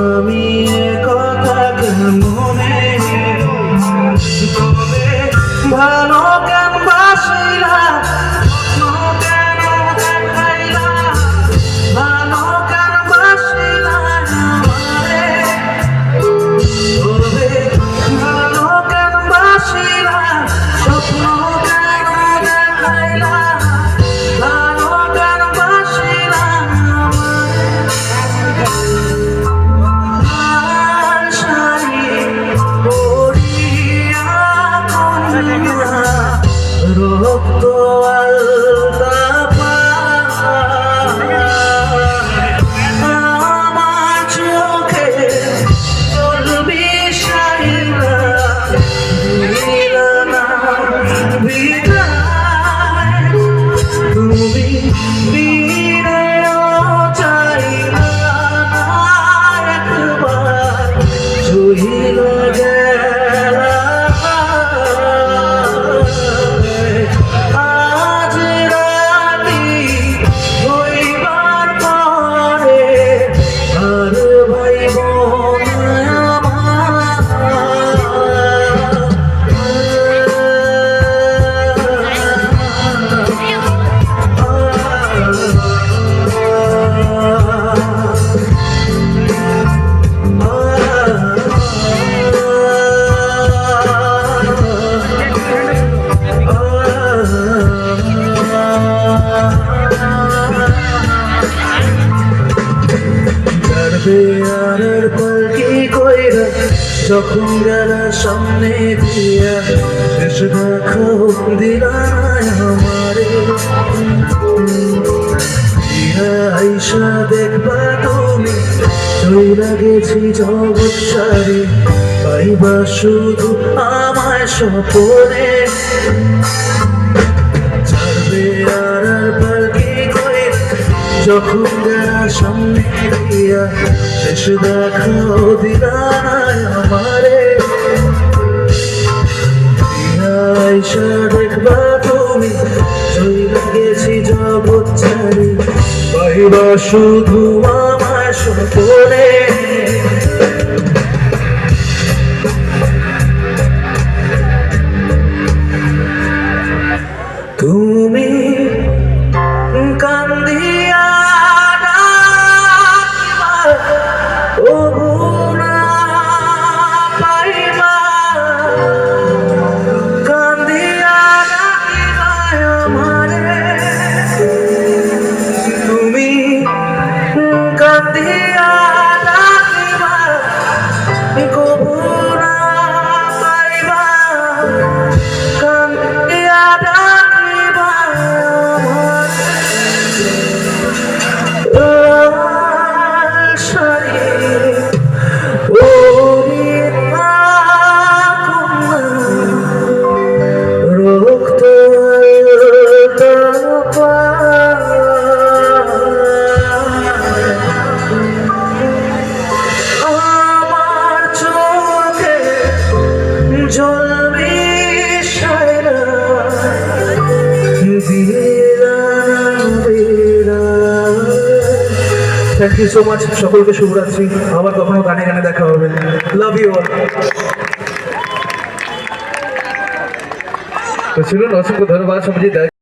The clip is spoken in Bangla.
আমি কথা মনে ভালো কেন বাসিলা কেন দেখাইলা ভালো কেন বাসিলা ভালো কেন বাসিলা স্বপ্ন কেন দেখাইলা ভালো কেন বাসিলা রক্ত আমার চোখে চলবি সাইলা বিদায় তুমি বিদায় চাইলা একবার চহিল বিয়ারের পালকি কইরা যখন গেলা সামনে দিয়া শেষ দেখা দিলা আমারে আইসা দেখবা তুমি চইলা গেছি জগৎ সারি পাইবা শুধু আমায় স্বপনে ছাড়বে আর পালকি কইরা যখন গেলা সামনে দিয়া শেষ দেখাও দিলা আমারে আইসা দেখবা তুমি চইলা গেছি জগৎ ছাড়ি পাইবা শুধু আমায় স্বপনে তুমি কান্দিয়া থ্যাংক ইউ সো মাচ সকলকে শুভরাত্রি আবার কখনো গানে গানে দেখা হবে লাভ ইউ অল তো চলুন অসংখ্য ধন্যবাদ সবাই